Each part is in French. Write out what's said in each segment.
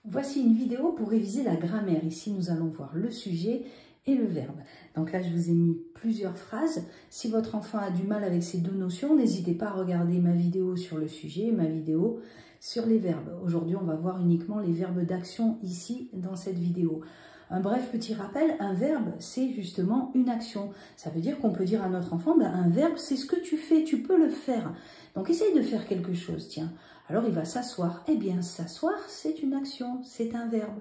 Voici une vidéo pour réviser la grammaire. Ici, nous allons voir le sujet et le verbe. Donc là, je vous ai mis plusieurs phrases. Si votre enfant a du mal avec ces deux notions, n'hésitez pas à regarder ma vidéo sur le sujet et ma vidéo sur les verbes. Aujourd'hui, on va voir uniquement les verbes d'action ici dans cette vidéo. Un bref petit rappel, un verbe, c'est justement une action. Ça veut dire qu'on peut dire à notre enfant, un verbe, c'est ce que tu fais, tu peux le faire. Donc, essaye de faire quelque chose, tiens. Alors, il va s'asseoir. Eh bien, s'asseoir, c'est une action, c'est un verbe.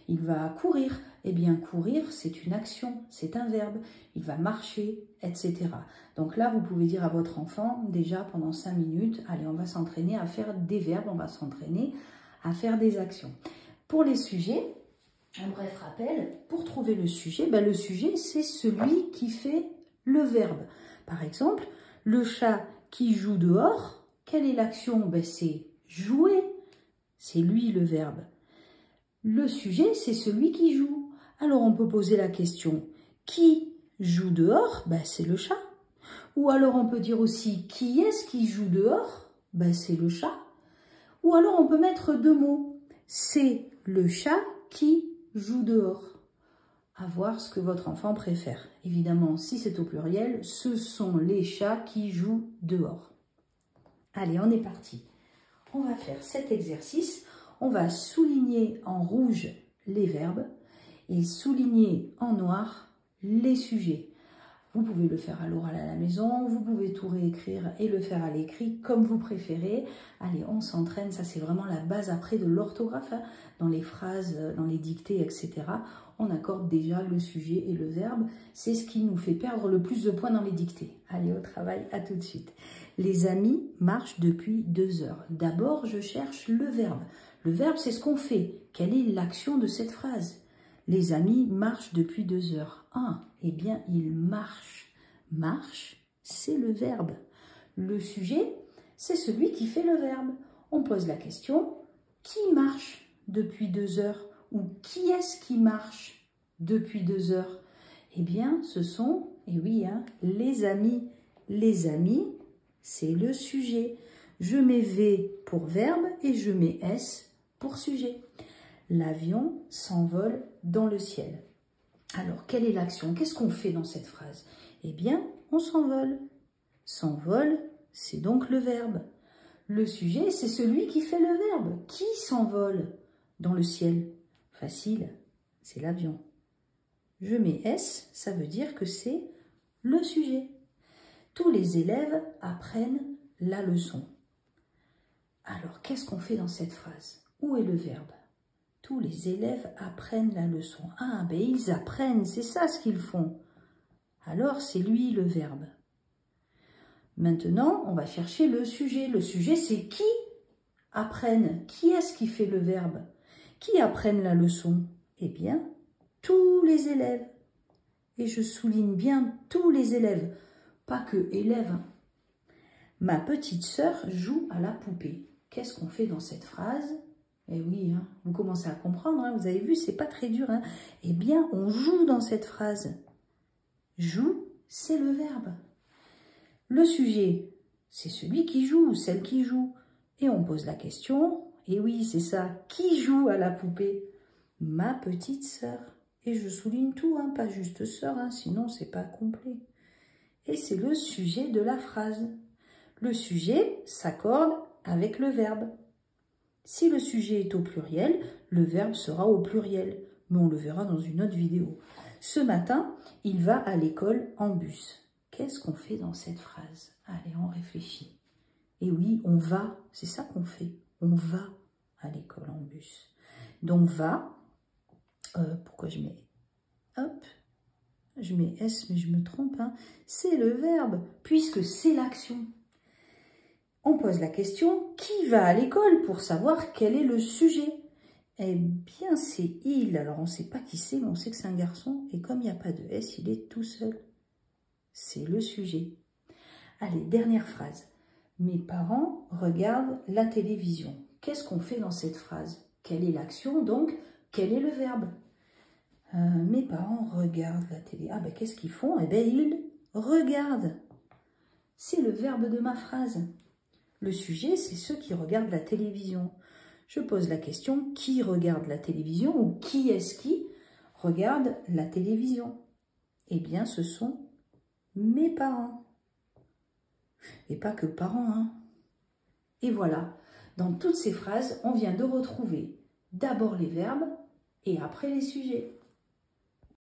Il va courir. Eh bien, courir, c'est une action, c'est un verbe. Il va marcher, etc. Donc là, vous pouvez dire à votre enfant, déjà pendant 5 minutes, allez, on va s'entraîner à faire des verbes, on va s'entraîner à faire des actions. Pour les sujets, un bref rappel, pour trouver le sujet, c'est celui qui fait le verbe. Par exemple, le chat qui joue dehors, quelle est l'action? C'est jouer, c'est lui le verbe. Le sujet, c'est celui qui joue. Alors on peut poser la question, qui joue dehors? C'est le chat. Ou alors on peut dire aussi, qui est-ce qui joue dehors? C'est le chat. Ou alors on peut mettre deux mots, c'est le chat qui joue dehors. À voir ce que votre enfant préfère. Évidemment, si c'est au pluriel, ce sont les chats qui jouent dehors. Allez, on est parti. On va faire cet exercice. On va souligner en rouge les verbes et souligner en noir les sujets. Vous pouvez le faire à l'oral à la maison, vous pouvez tout réécrire et le faire à l'écrit comme vous préférez. Allez, on s'entraîne, ça c'est vraiment la base après de l'orthographe, hein. Dans les phrases, dans les dictées, etc. On accorde déjà le sujet et le verbe. C'est ce qui nous fait perdre le plus de points dans les dictées. Allez, au travail, à tout de suite. Les amis marchent depuis 2 heures. D'abord, je cherche le verbe. Le verbe, c'est ce qu'on fait. Quelle est l'action de cette phrase? Les amis marchent depuis 2 heures. Ah, eh bien, ils marchent. Marche, c'est le verbe. Le sujet, c'est celui qui fait le verbe. On pose la question, qui marche depuis 2 heures? Ou qui est-ce qui marche depuis 2 heures? Eh bien, ce sont, les amis. Les amis, c'est le sujet. Je mets V pour verbe et je mets S pour sujet. L'avion s'envole dans le ciel. Alors, quelle est l'action? Qu'est-ce qu'on fait dans cette phrase? Eh bien, on s'envole. S'envole, c'est donc le verbe. Le sujet, c'est celui qui fait le verbe. Qui s'envole dans le ciel? Facile, c'est l'avion. Je mets S, ça veut dire que c'est le sujet. Tous les élèves apprennent la leçon. Alors, qu'est-ce qu'on fait dans cette phrase? Où est le verbe? Tous les élèves apprennent la leçon. Ah, ils apprennent, c'est ça ce qu'ils font. Alors, c'est lui le verbe. Maintenant, on va chercher le sujet. Le sujet, c'est qui apprennent. Qui est-ce qui fait le verbe? Qui apprennent la leçon? Eh bien, tous les élèves. Et je souligne bien tous les élèves, pas que élèves. Ma petite sœur joue à la poupée. Qu'est-ce qu'on fait dans cette phrase? Eh oui, vous commencez à comprendre, vous avez vu, c'est pas très dur. Eh bien, on joue dans cette phrase. Joue, c'est le verbe. Le sujet, c'est celui qui joue ou celle qui joue. Et on pose la question, et oui, c'est ça, qui joue à la poupée? Ma petite sœur. Et je souligne tout, pas juste sœur, sinon c'est pas complet. Et c'est le sujet de la phrase. Le sujet s'accorde avec le verbe. Si le sujet est au pluriel, le verbe sera au pluriel, mais on le verra dans une autre vidéo. Ce matin, il va à l'école en bus. Qu'est-ce qu'on fait dans cette phrase? Allez, on réfléchit. Et oui, on va, c'est ça qu'on fait. On va à l'école en bus. Donc va, pourquoi je mets, je mets S, mais je me trompe, c'est le verbe, puisque c'est l'action. On pose la question, qui va à l'école pour savoir quel est le sujet? Eh bien, c'est il. Alors, on ne sait pas qui c'est, mais on sait que c'est un garçon. Et comme il n'y a pas de S, il est tout seul. C'est le sujet. Allez, dernière phrase. Mes parents regardent la télévision. Qu'est-ce qu'on fait dans cette phrase? Quelle est l'action, donc? Quel est le verbe? Mes parents regardent la télé. Ah, qu'est-ce qu'ils font? Eh bien, ils regardent. C'est le verbe de ma phrase. Le sujet, c'est ceux qui regardent la télévision. Je pose la question, qui regarde la télévision ou qui est-ce qui regarde la télévision? Eh bien, ce sont mes parents. Et pas que parents, hein. Et voilà, dans toutes ces phrases, on vient de retrouver d'abord les verbes et après les sujets.